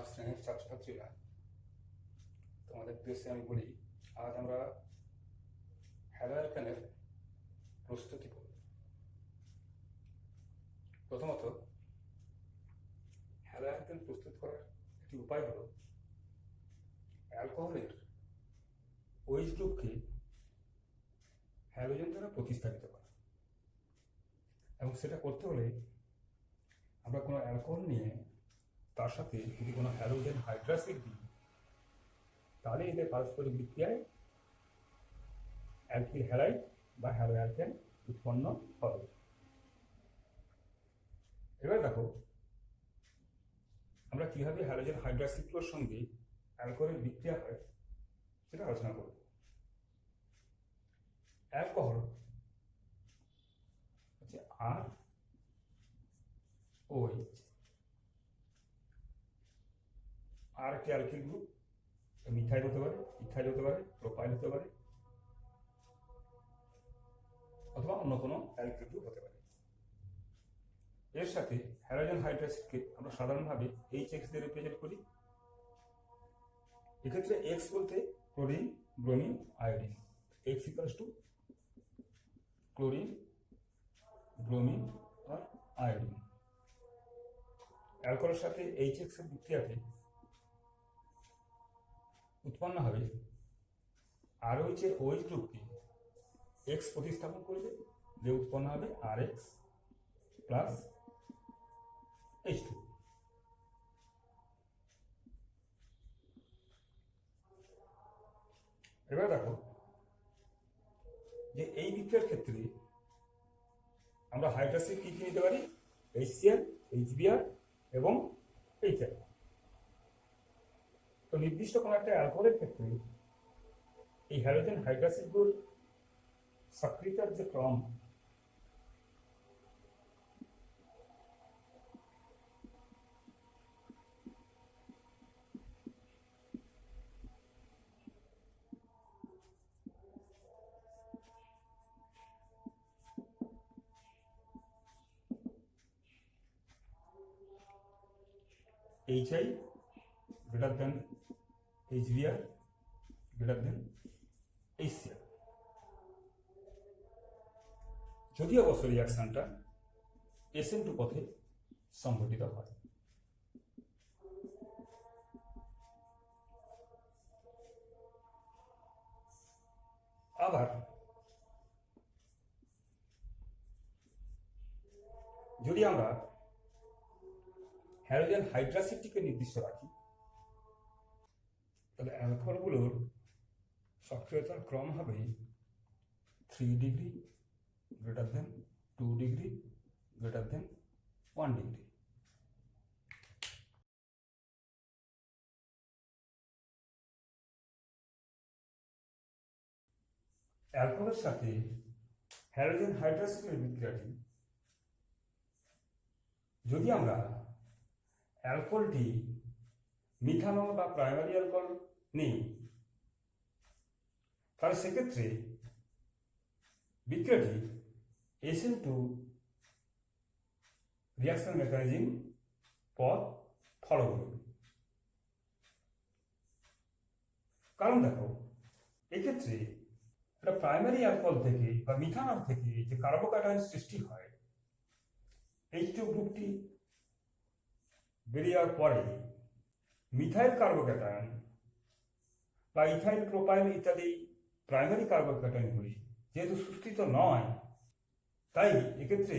আমার স্নেহের ছাত্রছাত্রীরা, তোমাদের উদ্দেশ্যে আমি বলি, আজ আমরা হ্যালোঅ্যালকেনের প্রস্তুতি করব। প্রথমত, হ্যালোঅ্যালকেন প্রস্তুত করার একটি উপায় হল অ্যালকোহলের OH গ্রুপকে হ্যালোজেন দ্বারা প্রতিস্থাপিত করা। এবং সেটা করতে হলে আমরা কোনো অ্যালকোহল নিয়ে তার সাথে যদি কোনো হ্যালোজেন হাইড্রাসিড দিই, তাহলে এদের পারস্পরিক বিক্রিয়ায় অ্যালকিল হ্যালাইড বা হ্যালোঅ্যালকেন উৎপন্ন হবে। এবার দেখো আমরা কিভাবে হ্যালোজেন হাইড্রাসিডগুলোর সঙ্গে অ্যালকোহলের বিক্রিয়া হয় সেটা আলোচনা করব। অ্যালকোহল হচ্ছে ROH, আর একটি অ্যালকিল গ্রুপ, মিথাইল হতে পারে, ইথাইল হতে পারে, প্রোপাইল হতে পারে, অথবা অন্য কোনো অ্যালকিল গ্রুপ হতে পারে। এর সাথে হ্যালোজেন হাইড্রাসিডকে আমরা সাধারণভাবে HX দিয়ে রিপ্রেজেন্ট করি। এক্ষেত্রে X বলতে chlorine, bromine, iodine. X equals to chlorine, bromine আর আয়োডিন। অ্যালকোহলের সাথে HX এর বিক্রিয়াতে উৎপন্ন হবে ROH এর OH গ্রুপকে X প্রতিস্থাপন করবে, যে উৎপন্ন হবে RX প্লাস H2। এবার দেখো যে এই বিক্রিয়ার ক্ষেত্রে আমরা হাইড্রাসিড কি কি নিতে পারি? HCl, HBr এবং HI। তো নির্দিষ্ট কোনো একটা অ্যালকোহলের ক্ষেত্রে এই হ্যালোজেন হাইড্রাসিডগুলোর সক্রিয়তার যে ক্রম, HI greater than HBr greater than HCl, যদি অবশ্য রিয়াকশনটা SN2 পথে সংঘটিত হয়। আবার যদি আমরা হ্যালোজেন হাইড্রাসিডটিকে নির্দিষ্ট রাখি, তাহলে অ্যালকোহলগুলোর সক্রিয়তার ক্রম হবে 3 degree greater than 2 degree greater than 1 degree. অ্যালকোহলের সাথে হ্যালোজেন হাইড্রাসিডের বিক্রিয়াটি যদি আমরা অ্যালকোহলটি মিথানল বা প্রাইমারি অ্যালকোহল নিই, তাহলে সেক্ষেত্রে বিক্রিয়াটি SN2 রিয়াকশন মেকানিজম পথ ফলো করবে। কারণ দেখো এক্ষেত্রে একটা প্রাইমারি অ্যালকোহল থেকে বা মিথানল থেকে যে কার্বোক্যাটায়ন সৃষ্টি হয়, H2 গ্রুপটি বেরিয়ে যাওয়ার পরে মিথাইল কার্বোক্যাটায়ন বা ইথাইল, প্রোপাইল ইত্যাদি প্রাইমারি কার্বোক্যাটায়নগুলি যেহেতু সুস্থিত নয়, তাই এক্ষেত্রে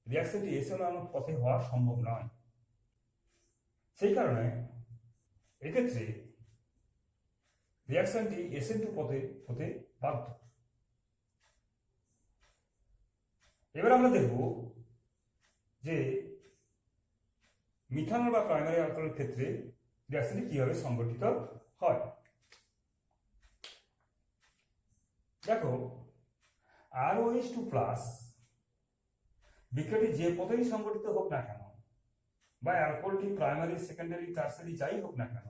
রিয়াকশনটি SN নামক পথে হওয়া সম্ভব নয়। সেই কারণে এক্ষেত্রে রিয়াকশনটি SN2 পথে হতে বাধ্য। এবার আমরা দেখব যে মিথানল বা প্রাইমারি অ্যালকোহলের ক্ষেত্রে রিয়াকশনটি কিভাবে সংঘটিত হয়। দেখো ROH2 প্লাস বিক্রিয়াটি যে পথেই সংঘটিত হোক না কেন, বা অ্যালকোহলটি প্রাইমারি, সেকেন্ডারি, টারশারি যাই হোক না কেন,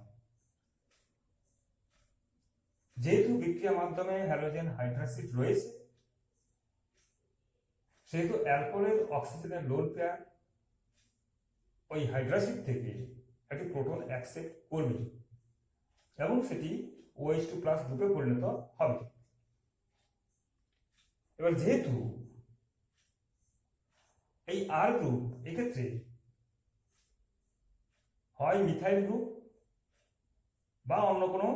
যেহেতু বিক্রিয়ার মাধ্যমে হ্যালোজেন হাইড্রাসিড রয়েছে, সেহেতু অ্যালকোহলের অক্সিজেনের লোন পেয়ার ওই হাইড্রাসিড থেকে একটি প্রোটন অ্যাকসেপ্ট করবে এবং সেটি OH2 প্লাস গ্রুপে পরিণত হবে। এবার যেহেতু এই আর গ্রুপ এক্ষেত্রে হয় মিথাইল গ্রুপ বা অন্য কোনো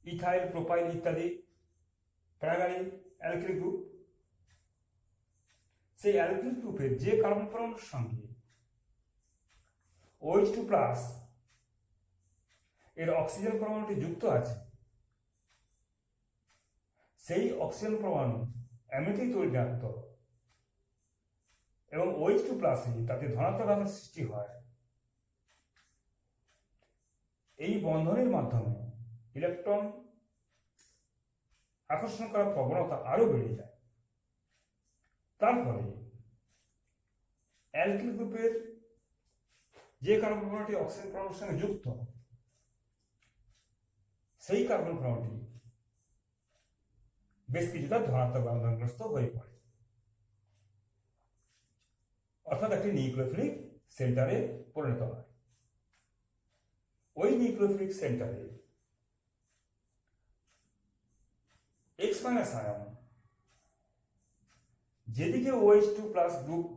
ইথাইল, প্রোপাইল ইত্যাদি প্রাইমারি অ্যালকিল গ্রুপ, সেই অ্যালকিল গ্রুপের যে কার্বন পরমাণুর সঙ্গে OH2 প্লাস এর অক্সিজেন পরমাণুটি যুক্ত আছে, সেই অক্সিজেন পরমাণু এমনিতেই তড়িৎ এবং OH2 প্লাসে তাতে ধনাত্মক আধান সৃষ্টি হয়। এই বন্ধনের মাধ্যমে ইলেকট্রন আকর্ষণ করার প্রবণতা আরো বেড়ে যায়। তারপরে অ্যালকিল গ্রুপের যে কার্বন পরমাণুটি অক্সিজেন পরমাণুর সঙ্গে যুক্ত, সেই কার্বন পরমাণুটি বেশ কিছুটা ধনাত্মক বন্ধনগ্রস্ত হয়ে পড়ে, অর্থাৎ একটি নিউক্লিওফিলিক সেন্টারে পরিণত হয়। ওই নিউক্লিওফিলিক সেন্টারে X- আয়ন যেদিকে OH2 প্লাস গ্রুপ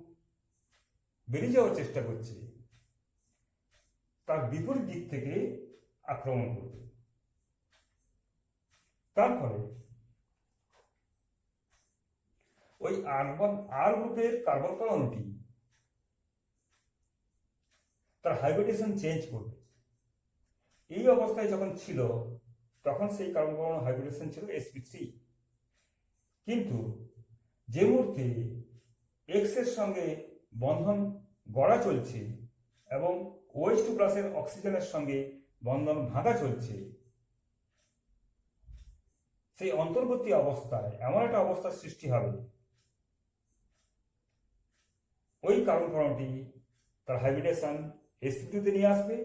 বেরিয়ে যাওয়ার চেষ্টা করছে তার বিপরীত দিক থেকে আক্রমণ করবে। তারপরে ওই আর গ্রুপের কার্বন পরমাণুটি তার হাইব্রিডেশন চেঞ্জ করবে। এই অবস্থায় যখন ছিল তখন সেই কার্বন পরমাণু হাইব্রিডেশন ছিল sp3, কিন্তু যে মুহূর্তে X এর সঙ্গে বন্ধন গড়া চলছে এবং OH2 প্লাসের অক্সিজেনের সঙ্গে বন্ধন ভাঙা চলছে, সেই অন্তর্বর্তী অবস্থায় এমন একটা অবস্থার সৃষ্টি হবে ওই কার্বন পরমাণুটি তার হাইব্রিডেশন sp2-তে নিয়ে আসবে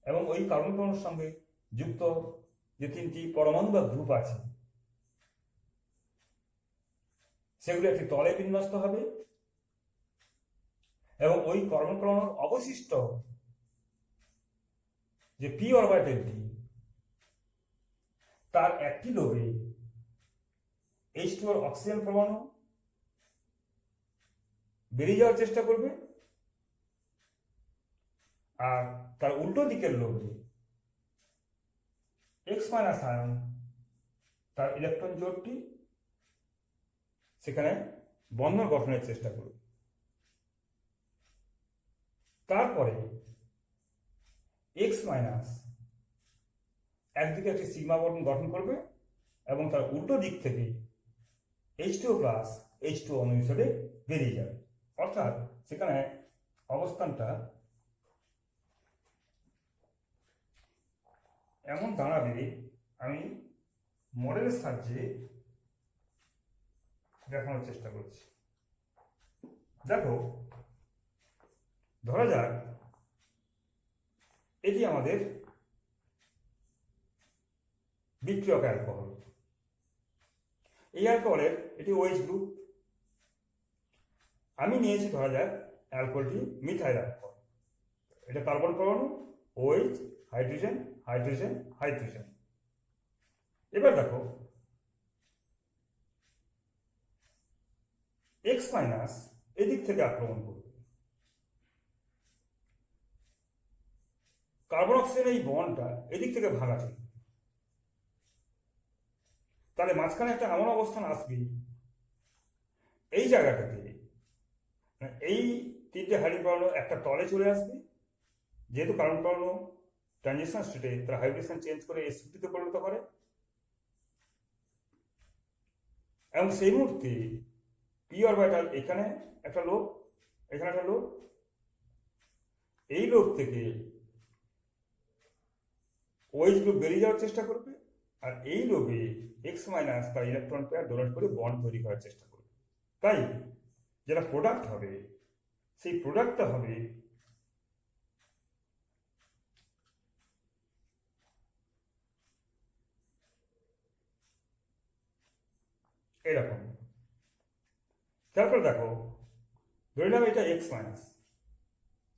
এবং ওই কার্বন পরমাণুর সঙ্গে যুক্ত যে তিনটি পরমাণু বা গ্রুপ আছে সেগুলি একটি তলে বিন্যস্ত হবে এবং ওই কার্বন পরমাণুর অবশিষ্ট যে p অরবিটালটি তার একটি লোবে H2 অক্সিজেন পরমাণু বেরিয়ে যাওয়ার চেষ্টা করবে, আর তার উল্টো দিকের লোবে X- আয়ন তার ইলেকট্রন জোড়টি সেখানে বন্ধন গঠনের চেষ্টা করবে। তারপরে X- একদিকে একটি সিগমা বন্ড গঠন করবে এবং তার উল্টো দিক থেকে H2O প্লাস H2 অণু হিসেবে বেরিয়ে যাবে, অর্থাৎ সেখানে অবস্থানটা এমন দাঁড়াবে। আমি মডেলের সাহায্যে দেখানোর চেষ্টা করছি। দেখো, ধরা যাক এটি আমাদের বিক্রিয়ক অ্যালকোহল। এই অ্যালকোহলের এটি OH গ্রুপ। আমি নিয়েছি ধরা যাক অ্যালকোহলটি মিথাইল অ্যালকোহল। এটা কার্বন পরমাণু, OH, হাইড্রোজেন, হাইড্রোজেন, হাইড্রোজেন। এবার দেখো X- এদিক থেকে আক্রমণ করবে। কার্বন অক্সিজেন এই বন্ডটা এদিক থেকে ভাঙা চলবে, তাহলে মাঝখানে একটা এমন অবস্থান আসবে এই জায়গাটাতে, এই তিনটে হাইড্রোজেন পরমাণু একটা তলে চলে আসবে, যেহেতু কার্বন পরমাণু ট্রানজিশন স্টেটে তারা হাইব্রিডেশন চেঞ্জ করে sp2-তে পরিণত করে, এবং সেই মুহূর্তে p অরবিটাল এখানে একটা লোব, এখানে একটা লোব, এই লোব থেকে OH গ্রুপ বেরিয়ে যাওয়ার চেষ্টা করবে, আর এই লোবে X- তার ইলেকট্রন পেয়ার ডোনেট করে বন্ড তৈরি করার চেষ্টা করবে। তাই যেটা প্রোডাক্ট হবে সেই প্রোডাক্টটা হবে এরকম। তারপর দেখো, ধরে নাও এটা X-,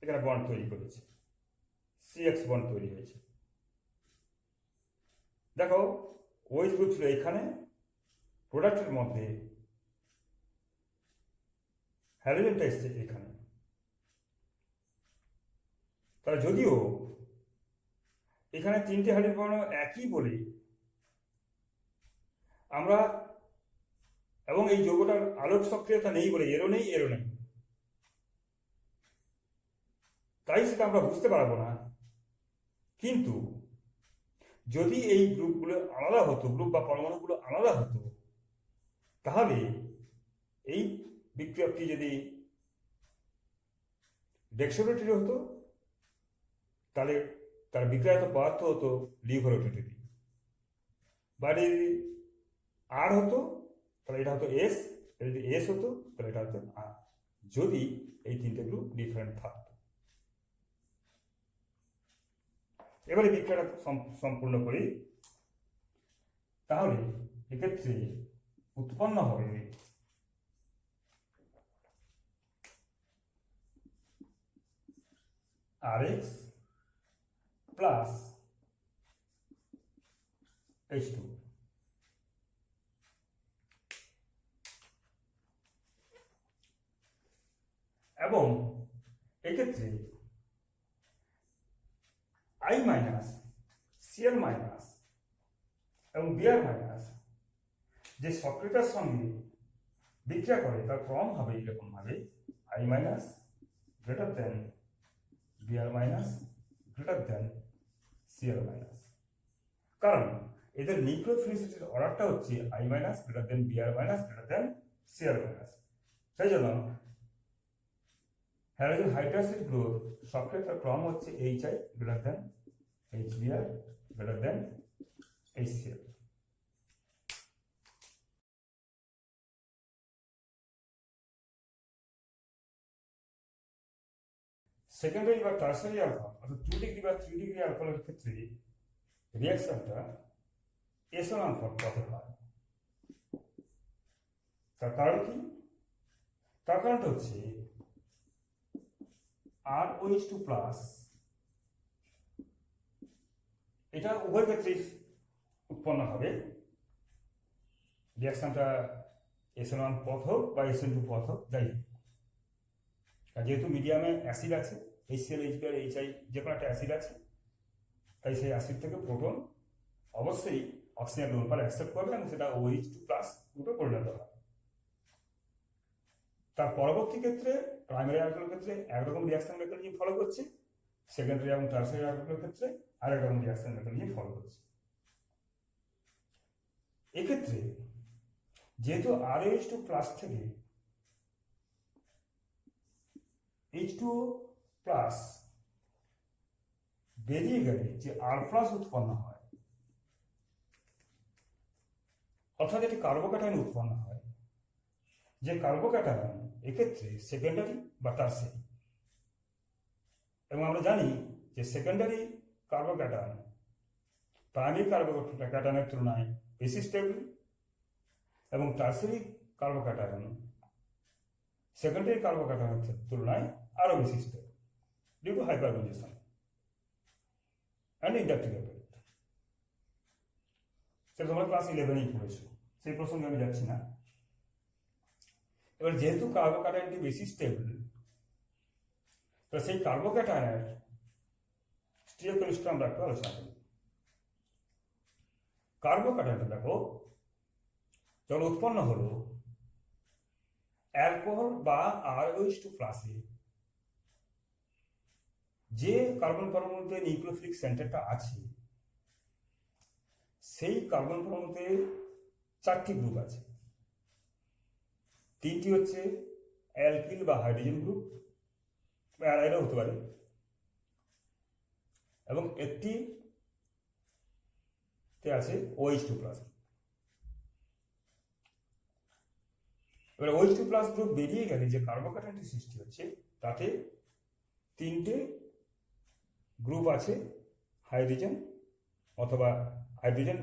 এখানে বন্ড তৈরি করেছে, সিএক্স বন্ড তৈরি হয়েছে। দেখো ওইচ গ্রুপ ছিল এখানে, প্রোডাক্টের মধ্যে হ্যালোজেনটা এসছে এখানে। তাহলে যদিও এখানে তিনটে হাইড্রোজেন পরমাণু একই বলে আমরা, এবং এই যৌগটার আলোক সক্রিয়তা নেই বলে এরও নেই এরও নেই, তাই সেটা আমরা বুঝতে পারবো না। কিন্তু যদি এই গ্রুপগুলো আলাদা হতো, গ্রুপ বা পরমাণুগুলো আলাদা হতো, তাহলে এই বিক্রিয়াটি যদি ডেক্সোরোটেটরি হতো, তাহলে তার বিক্রিয়াত পদার্থ হতো লিভোরোটেটরি। বা যদি আর হতো তাহলে এটা হতো এস, যদি এস হতো তাহলে এটা হতো আর, যদি এই তিনটে গ্রুপ ডিফারেন্ট থাকতো। এবারে বিক্রিয়াটা সম্পূর্ণ করি। তাহলে এক্ষেত্রে উৎপন্ন হবে RX প্লাস H2, এবং এক্ষেত্রে I মাইনাস Cl মাইনাস এবং Br মাইনাস যে সক্রিয়তার সঙ্গে বিক্রিয়া করে তার ক্রম হবে এরকম ভাবে I minus greater than Br minus greater than Cl minus, কারণ এদের নিউক্লিওফিলিসিটির অর্ডারটা হচ্ছে I minus greater than Br minus greater than Cl minus. সেই জন্য হ্যালোজেন হাইড্রোক্সাইড গ্রুপ সক্রিয়তার ক্রম হচ্ছে HI greater than HBr greater than HCl। Secondary বা tertiary alcohol অর্থাৎ 2 ডিগ্রি বা 3 ডিগ্রি অ্যালকোহলের ক্ষেত্রে রিয়াকশনটা এসোনাল পথে হয়। তার কারণ কি? তার কারণটা হচ্ছে ROH2 প্লাস, এটা উভয় ক্ষেত্রে উৎপন্ন হবে। রিয়াকশনটা এসোনাল পথ হোক বা SN2 পথ হোক, যাই হোক, যেহেতু মিডিয়ামে অ্যাসিড আছে, HCl HBr HI যে কোনো একটা অ্যাসিড আছে, তাই সেই অ্যাসিড থেকে প্রোটন অবশ্যই অক্সিজেন গ্রহণ অ্যাকসেপ্ট করবে এবং সেটা OH2 প্লাস গ্রুপে পরিণত হয়। তার পরবর্তী ক্ষেত্রে প্রাইমারি অ্যালকোহলের ক্ষেত্রে একরকম রিয়াকশন মেকানিজম ফলো করছে, সেকেন্ডারি এবং টার্সারি অ্যালকোহলের ক্ষেত্রে আরেক রকম রিয়াকশন মেকানিজম ফলো করছে। এক্ষেত্রে যেহেতু ROH2 প্লাস থেকে H2O প্লাস বেরিয়ে গেলে যে R প্লাস উৎপন্ন হয়, অর্থাৎ একটি কার্বোক্যাটায়ন উৎপন্ন হয়, যে কার্বোক্যাটায়ন এক্ষেত্রে সেকেন্ডারি বা টার্সারি। এবং আমরা জানি যে সেকেন্ডারি কার্বোক্যাটায়ন প্রাইমারি কার্বোক্যাটায়নের তুলনায় বেশি স্টেবল, এবং টার্সারি কার্বোক্যাটায়ন সেকেন্ডারি কার্বোক্যাটায়নের তুলনায় আরও বেশি stable due to hyperconjugation and inductive effect. সেটা তোমরা ক্লাস 11-এই পড়েছো, সেই প্রসঙ্গে আমি যাচ্ছি না। এবার যেহেতু কার্বোক্যাটায়নটি বেশি স্টেবল, তো সেই কার্বোক্যাটায়নের স্টিরিওকেমিস্ট্রি আমরা একটু আলোচনা করি। কার্বোক্যাটায়নটা দেখো যখন উৎপন্ন হলো অ্যালকোহল বা ROH2 প্লাসে যে কার্বন পরমাণুতে নিউক্লিওফিলিক সেন্টারটা আছে, সেই কার্বন পরমাণুতে 4টি গ্রুপ আছে। 3টি হচ্ছে অ্যালকিল বা হাইড্রোজেন গ্রুপ, অ্যারাইডও হতে পারে, এবং একটিতে আছে OH2 প্লাস। এবার OH2 প্লাস গ্রুপ বেরিয়ে গেলে যে কার্বোক্যাটায়নটি সৃষ্টি হচ্ছে, তাতে 3টে গ্রুপ আছে হাইড্রোজেন, অথবা হাইড্রোজেন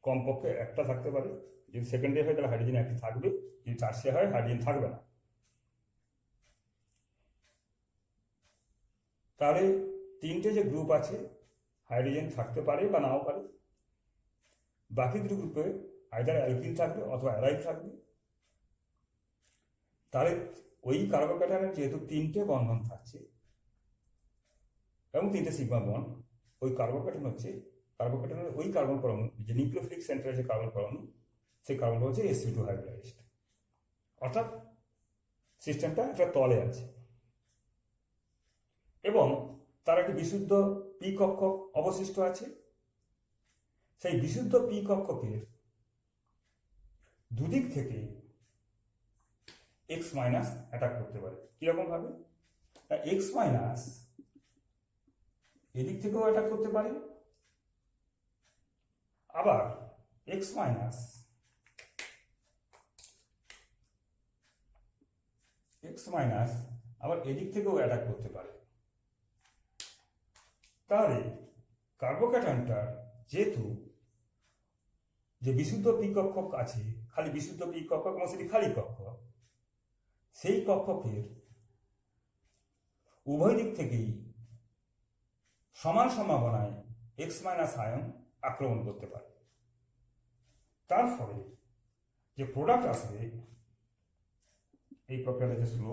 কমপক্ষে একটা থাকতে পারে। যদি সেকেন্ডারি হয় তাহলে হাইড্রোজেন একটি থাকবে, যদি টার্সিয়ারি হয় হাইড্রোজেন থাকবে না। তাহলে তিনটে যে গ্রুপ আছে হাইড্রোজেন থাকতে পারে বা নাও পারে, বাকি দুটো গ্রুপে আইদার অ্যালকিন থাকবে অথবা অ্যারাইল থাকবে। তাহলে ওই কার্বোক্যাটায়নের যেহেতু তিনটে বন্ধন থাকছে এবং তিনটে সিগমা বন্ড, ওই কার্বোক্যাটায়নের ওই কার্বন পরমাণু যে নিউক্লিওফিলিক সেন্টারের যে কার্বন পরমাণু, সেই কার্বনটা হচ্ছে sp2 হাইব্রিডাইজড, অর্থাৎ সিস্টেমটা একটা তলে আছে এবং তার একটি বিশুদ্ধ পি কক্ষক অবশিষ্ট আছে। সেই বিশুদ্ধ পি কক্ষকের দুদিক থেকে এক্স মাইনাস অ্যাটাক করতে পারে। কিরকম ভাবে? এক্স মাইনাস এদিক থেকেও অ্যাটাক করতে পারে, আবার এক্স মাইনাস আবার এদিক থেকেও অ্যাটাক করতে পারে। তাহলে কার্বোক্যাটায়নটার যেহেতু যে বিশুদ্ধ পি কক্ষক আছে, খালি বিশুদ্ধ পি কক্ষক এবং সেটি খালি কক্ষক, সেই কক্ষকের উভয় দিক থেকেই সমান সম্ভাবনায় এক্স মাইনাস আয়ন আক্রমণ করতে পারে। তার ফলে যে প্রোডাক্ট আসবে, এই প্রক্রিয়াটা যে স্লো,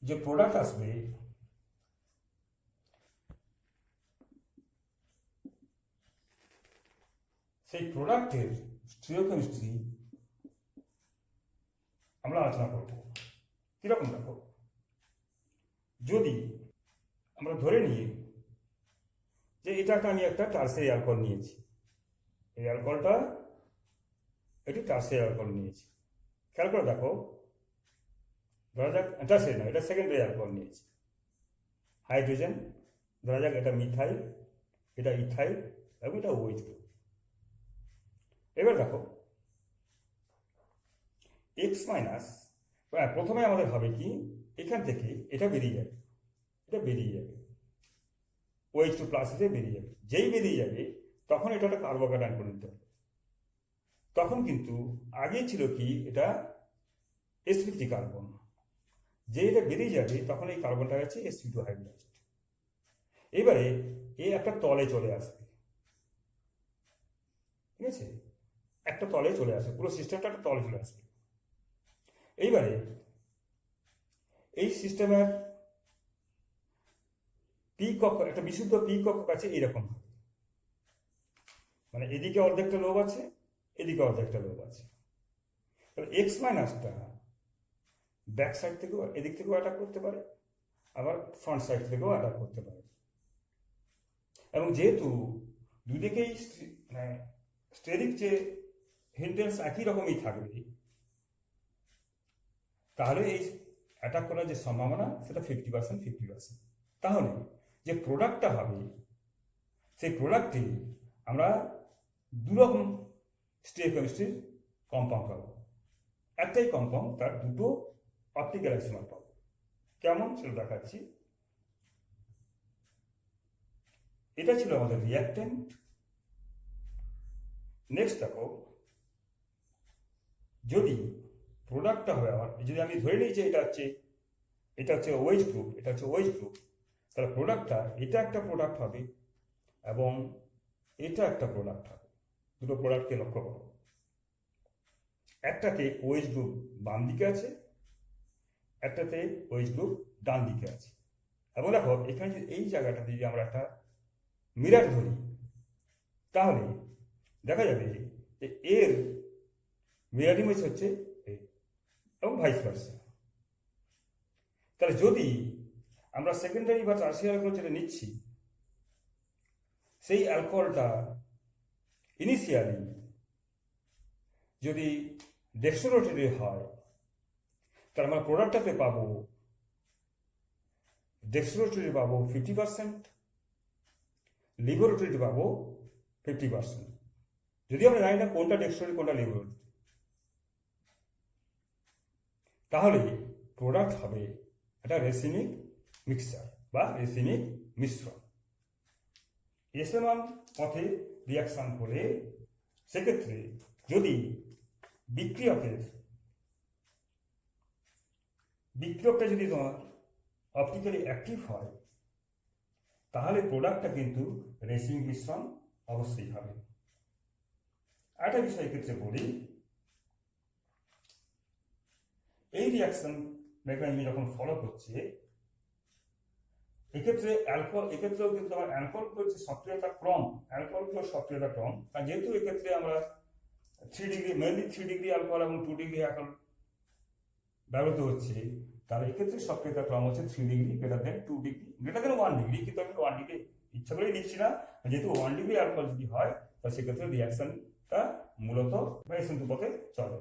যে প্রোডাক্ট আসবে সেই প্রোডাক্টের স্টিরিওকেমিস্ট্রি আমরা আলোচনা করব। কিরকম? দেখো, যদি আমরা ধরে নিই যে এটাকে আমি একটা টার্সিয়ারি অ্যালকোহল নিয়েছি, এই অ্যালকোহলটা এটি টার্সিয়ারি অ্যালকোহল নিয়েছি। খেয়াল করে দেখো, ধরা যাক টার্সিয়ারি না, এটা সেকেন্ডারি অ্যালকোহল নিয়েছি। হাইড্রোজেন, ধরা যাক এটা মিথাইল, এটা ইথাইল এবং এটা OH গ্রুপ। এবার দেখো এক্স মাইনাস, প্রথমে আমাদের হবে কি, এখান থেকে এটা বেরিয়ে যাবে, OH2 প্লাস হিসেবে বেরিয়ে যাবে। যেই বেরিয়ে যাবে তখন এটা একটা কার্বোক্যাটায়ন পরিণত হবে। তখন কিন্তু আগে ছিল কি, এটা sp3 কার্বন, যে এটা বেরিয়ে যাবে তখন এই কার্বনটা হচ্ছে sp2 হাইব্রিডাইজড। এবারে এই একটা তলে চলে আসবে, ঠিক আছে, একটা তলে চলে আসবে, পুরো সিস্টেমটা একটা তলে চলে আসবে। এইবারে এই সিস্টেমের পি কক্ষক, একটা বিশুদ্ধ পি কক্ষক আছে এইরকম, মানে এদিকে অর্ধেকটা লোব আছে, এদিকে অর্ধেকটা লোব আছে। তাহলে এক্স মাইনাসটা ব্যাক সাইড থেকেও, এদিক থেকেও অ্যাটাক করতে পারে, আবার ফ্রন্ট সাইড থেকেও অ্যাটাক করতে পারে। এবং যেহেতু দুদিকেই স্টেরিক যে হিন্টেন্স একই রকমই থাকবে, তাহলে এই অ্যাটাক করার যে সম্ভাবনা সেটা 50%। তাহলে যে প্রোডাক্টটা হবে, সেই প্রোডাক্টে আমরা দুরকম স্টিরিওকেমিস্ট্রির কম্পাউন্ড পাবো। একটাই কম্পাউন্ড, তার দুটো অপটিক্যাল আইসোমার পাবো। কেমন সেটা দেখাচ্ছি। এটা ছিল আমাদের রিঅ্যাক্টেন্ট। নেক্সট দেখো, যদি প্রোডাক্টটা হয় আমার, যদি আমি ধরে নিই যে এটা হচ্ছে OH গ্রুপ, তাহলে প্রোডাক্টটা এটা একটা প্রোডাক্ট হবে এবং এটা একটা প্রোডাক্ট হবে। দুটো প্রোডাক্টকে লক্ষ্য করো, একটাতে OH গ্রুপ বাম দিকে আছে, একটাতে OH গ্রুপ ডান দিকে আছে। এবং দেখো এখানে যদি এই জায়গাটা যদি আমরা একটা মিরার ধরি, তাহলে দেখা যাবে যে এর মিরার ইমেজ হচ্ছে এই, এবং ভাইস ভার্সা। তাহলে যদি আমরা সেকেন্ডারি বা টারসিয়ারি অ্যালকোহল যেটা নিচ্ছি, সেই অ্যালকোহলটা ইনিশিয়ালি যদি ডেক্সট্রোরোটারি হয়, তাহলে আমরা প্রোডাক্টটাতে পাবো ডেক্সট্রোরোটারি পাবো 50%, লিভোরোটারি পাবো 50%। যদি আমরা জানি না কোনটা ডেক্সট্রোরোটারি কোনটা লিভোরোটারি, তাহলে প্রোডাক্ট হবে একটা রেসিমিক মিক্সচার বা রেসিমিক মিশ্রণ। এসএনল পথে রিয়াকশন করে, সেক্ষেত্রে যদি বিক্রিয়কটা যদি তোমার অপটিক্যালি অ্যাক্টিভ হয়, তাহলে প্রোডাক্টটা কিন্তু রেসিং মিশ্রণ অবশ্যই হবে। একটা বিষয় ক্ষেত্রে বলি, এই রিয়াকশন মেকানিজম যখন ফলো করছে, এক্ষেত্রে এক্ষেত্রেও কিন্তু আমার অ্যালকোহল করছে সক্রিয়তা কম, সক্রিয়তা কম, কারণ যেহেতু এক্ষেত্রে আমরা 3 ডিগ্রি, মেনলি 3 ডিগ্রি অ্যালকোহল এবং 2 ডিগ্রি অ্যালকোহল ব্যবহৃত হচ্ছে, তাহলে এক্ষেত্রে সক্রিয়তা ক্রম হচ্ছে 3 degree greater than 2 degree greater than 1 degree, কিন্তু আমি 1 ডিগ্রি ইচ্ছা করেই নিচ্ছি না, যেহেতু 1 ডিগ্রি অ্যালকোহল যদি হয় তাহলে সেক্ষেত্রে রিয়াকশনটা মূলত পথে চলে।